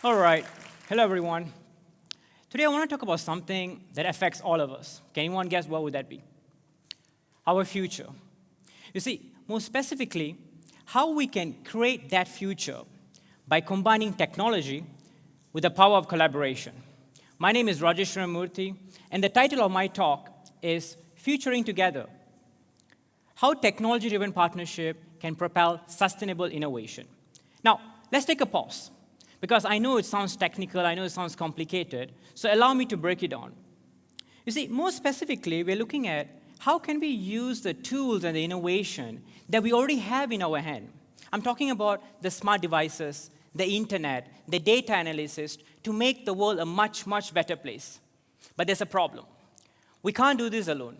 All right. Hello, everyone. Today, I want to talk about something that affects all of us. Can anyone guess what would that be? Our future. You see, more specifically, how we can create that future by combining technology with the power of collaboration. My name is Rajeeshwaran Moorthy, and the title of my talk is Futuring Together: How Technology-Driven Partnership Can Propel Sustainable Innovation. Now, let's take a pause, because I know it sounds technical, I know it sounds complicated, so allow me to break it down. You see, more specifically, we're looking at how can we use the tools and the innovation that we already have in our hand. I'm talking about the smart devices, the internet, the data analysis, to make the world a much, much better place. But there's a problem. We can't do this alone.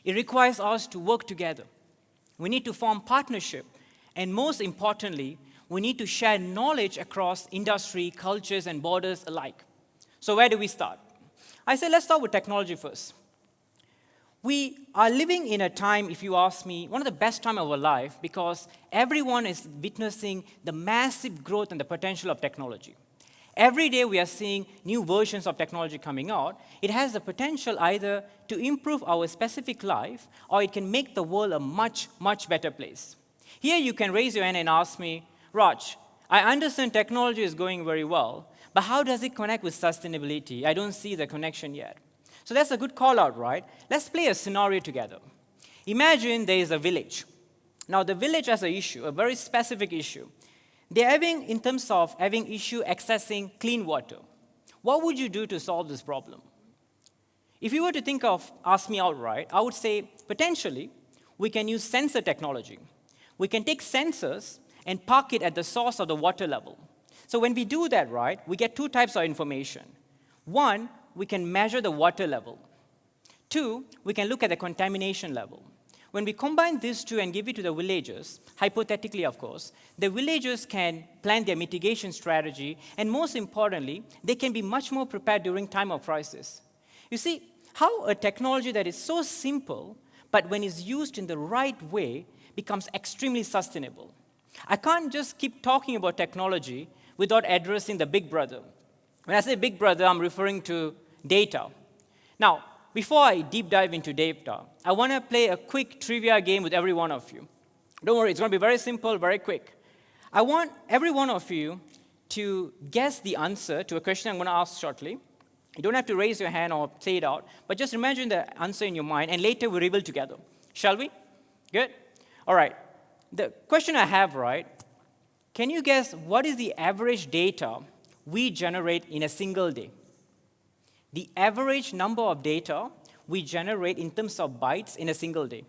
It requires us to work together. We need to form partnership, and most importantly, we need to share knowledge across industry, cultures, and borders alike. So where do we start? I say let's start with technology first. We are living in a time, if you ask me, one of the best times of our life, because everyone is witnessing the massive growth and the potential of technology. Every day we are seeing new versions of technology coming out. It has the potential either to improve our specific life, or it can make the world a much, much better place. Here you can raise your hand and ask me, Raj, I understand technology is going very well, but how does it connect with sustainability? I don't see the connection yet. So that's a good call out, right? Let's play a scenario together. Imagine there is a village. Now the village has an issue, a very specific issue. They're having, in terms of having issue accessing clean water. What would you do to solve this problem? If you were to ask me outright, I would say, potentially, we can use sensor technology. We can take sensors and park it at the source of the water level. So when we do that, right, we get two types of information. One, we can measure the water level. Two, we can look at the contamination level. When we combine these two and give it to the villagers, hypothetically, of course, the villagers can plan their mitigation strategy, and most importantly, they can be much more prepared during time of crisis. You see, how a technology that is so simple, but when it's used in the right way, becomes extremely sustainable. I can't just keep talking about technology without addressing the big brother. When I say big brother, I'm referring to data. Now, before I deep dive into data, I want to play a quick trivia game with every one of you. Don't worry, it's going to be very simple, very quick. I want every one of you to guess the answer to a question I'm going to ask shortly. You don't have to raise your hand or say it out, but just imagine the answer in your mind, and later we reveal together. Shall we? Good? All right. The question I have, right, can you guess what is the average data we generate in a single day? The average number of data we generate in terms of bytes in a single day.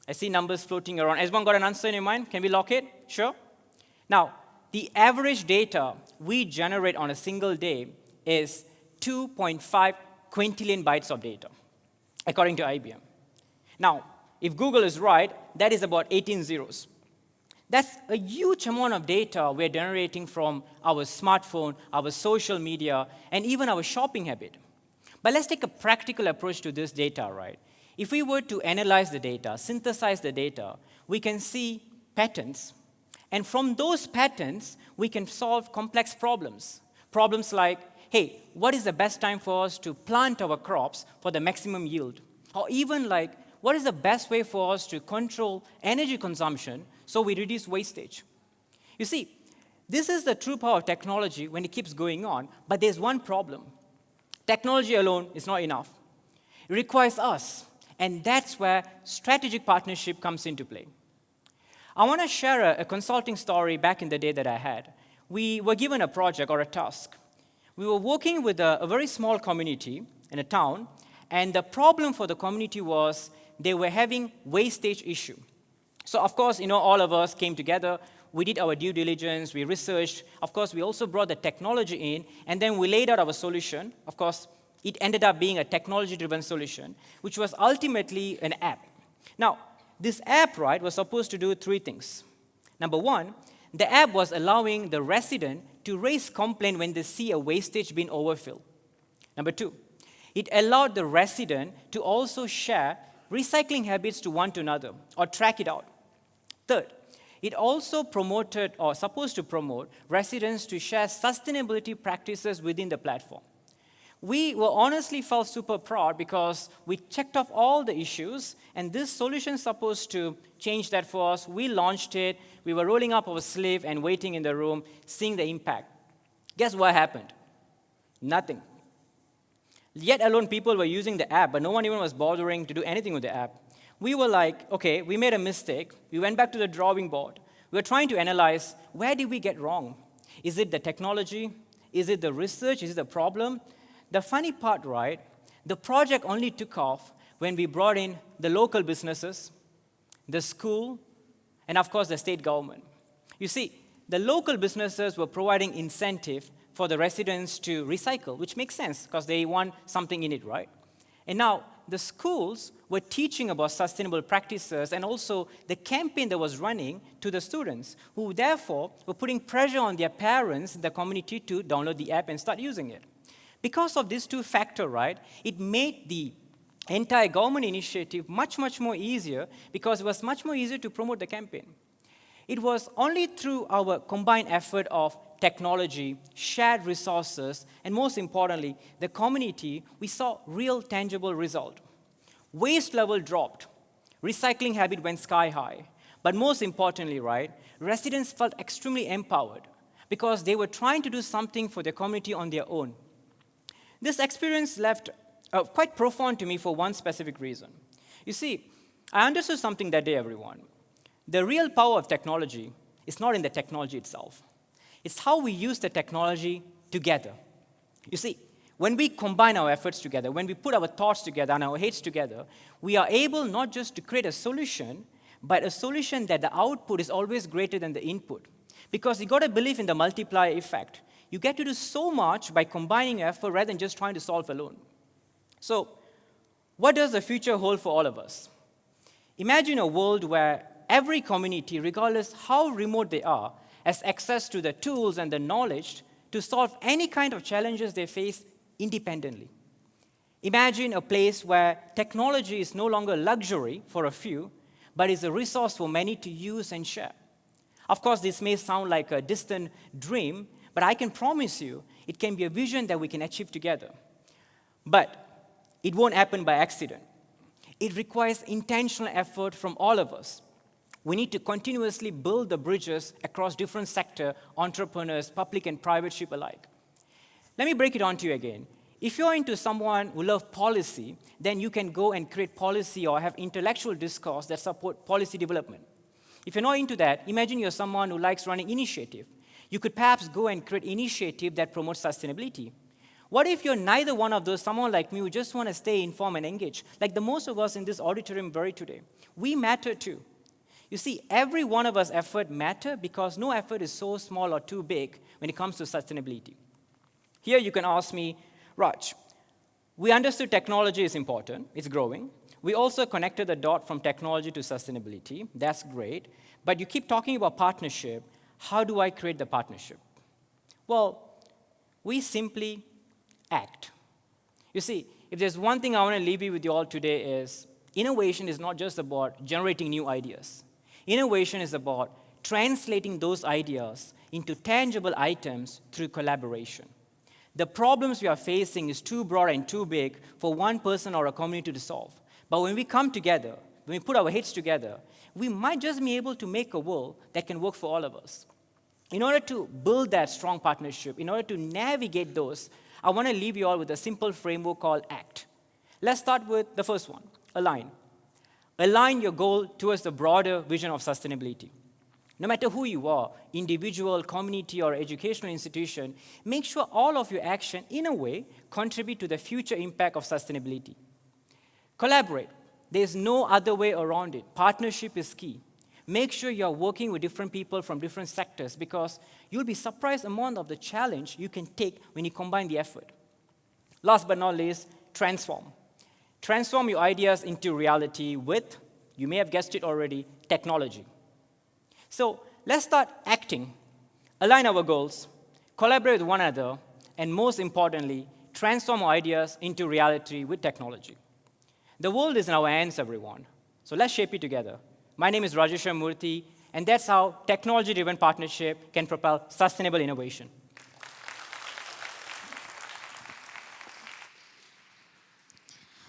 I see numbers floating around. Everyone got an answer in your mind? Can we lock it? Sure? Now, the average data we generate on a single day is 2.5 quintillion bytes of data, according to IBM. Now, if Google is right, that is about 18 zeros. That's a huge amount of data we're generating from our smartphone, our social media, and even our shopping habit. But let's take a practical approach to this data, right? If we were to analyze the data, synthesize the data, we can see patterns. And from those patterns, we can solve complex problems. Problems like, hey, what is the best time for us to plant our crops for the maximum yield? Or even like, what is the best way for us to control energy consumption so we reduce wastage? You see, this is the true power of technology when it keeps going on, but there's one problem. Technology alone is not enough. It requires us, and that's where strategic partnership comes into play. I want to share a consulting story back in the day that I had. We were given a project or a task. We were working with a very small community in a town, and the problem for the community was they were having wastage issue. So of course, all of us came together, we did our due diligence, we researched, of course, we also brought the technology in, and then we laid out our solution. Of course, it ended up being a technology-driven solution, which was ultimately an app. Now, this app, right, was supposed to do three things. Number one, the app was allowing the resident to raise complaint when they see a wastage bin overfill. Number two, it allowed the resident to also share recycling habits to one to another or track it out. Third, it also promoted, or supposed to promote, residents to share sustainability practices within the platform. We were honestly felt super proud because we checked off all the issues, and this solution is supposed to change that for us. We launched it, we were rolling up our sleeve and waiting in the room, seeing the impact. Guess what happened? Nothing. Yet alone people were using the app, but no one even was bothering to do anything with the app. We were like, okay, we made a mistake. We went back to the drawing board. We were trying to analyze, where did we get wrong? Is it the technology? Is it the research? Is it the problem? The funny part, right, the project only took off when we brought in the local businesses, the school, and of course the state government. You see, the local businesses were providing incentive for the residents to recycle, which makes sense because they want something in it, right? And now the schools were teaching about sustainable practices, and also the campaign that was running to the students, who therefore were putting pressure on their parents in the community to download the app and start using it. Because of these two factors, right, it made the entire government initiative much, much more easier, because it was much more easier to promote the campaign. It was only through our combined effort of technology, shared resources, and most importantly, the community, we saw real tangible result. Waste level dropped, recycling habit went sky high, but most importantly, right, residents felt extremely empowered because they were trying to do something for their community on their own. This experience left quite profound to me for one specific reason. You see, I understood something that day, everyone. The real power of technology is not in the technology itself. It's how we use the technology together. You see, when we combine our efforts together, when we put our thoughts together and our heads together, we are able not just to create a solution, but a solution that the output is always greater than the input. Because you got to believe in the multiplier effect. You get to do so much by combining your effort rather than just trying to solve alone. So, what does the future hold for all of us? Imagine a world where every community, regardless how remote they are, has access to the tools and the knowledge to solve any kind of challenges they face independently. Imagine a place where technology is no longer luxury for a few, but is a resource for many to use and share. Of course, this may sound like a distant dream, but I can promise you, it can be a vision that we can achieve together. But it won't happen by accident. It requires intentional effort from all of us. We need to continuously build the bridges across different sectors, entrepreneurs, public and private ship alike. Let me break it on to you again. If you're into someone who loves policy, then you can go and create policy or have intellectual discourse that support policy development. If you're not into that, imagine you're someone who likes running initiative. You could perhaps go and create initiative that promotes sustainability. What if you're neither one of those, someone like me who just want to stay informed and engaged, like the most of us in this auditorium very today? We matter too. You see, every one of us' effort matter because no effort is so small or too big when it comes to sustainability. Here you can ask me, Raj, we understood technology is important, it's growing. We also connected the dot from technology to sustainability, that's great. But you keep talking about partnership, how do I create the partnership? Well, we simply act. You see, if there's one thing I want to leave you with you all today is, innovation is not just about generating new ideas. Innovation is about translating those ideas into tangible items through collaboration. The problems we are facing is too broad and too big for one person or a community to solve. But when we come together, when we put our heads together, we might just be able to make a world that can work for all of us. In order to build that strong partnership, in order to navigate those, I want to leave you all with a simple framework called ACT. Let's start with the first one, align. Align your goal towards the broader vision of sustainability. No matter who you are, individual, community, or educational institution, make sure all of your action, in a way, contribute to the future impact of sustainability. Collaborate. There's no other way around it. Partnership is key. Make sure you're working with different people from different sectors because you'll be surprised amount of the challenge you can take when you combine the effort. Last but not least, transform. Transform your ideas into reality with, you may have guessed it already, technology. So let's start acting, align our goals, collaborate with one another, and most importantly, transform our ideas into reality with technology. The world is in our hands, everyone. So let's shape it together. My name is Rajeeshwaran Moorthy, And that's how technology-driven partnership can propel sustainable innovation.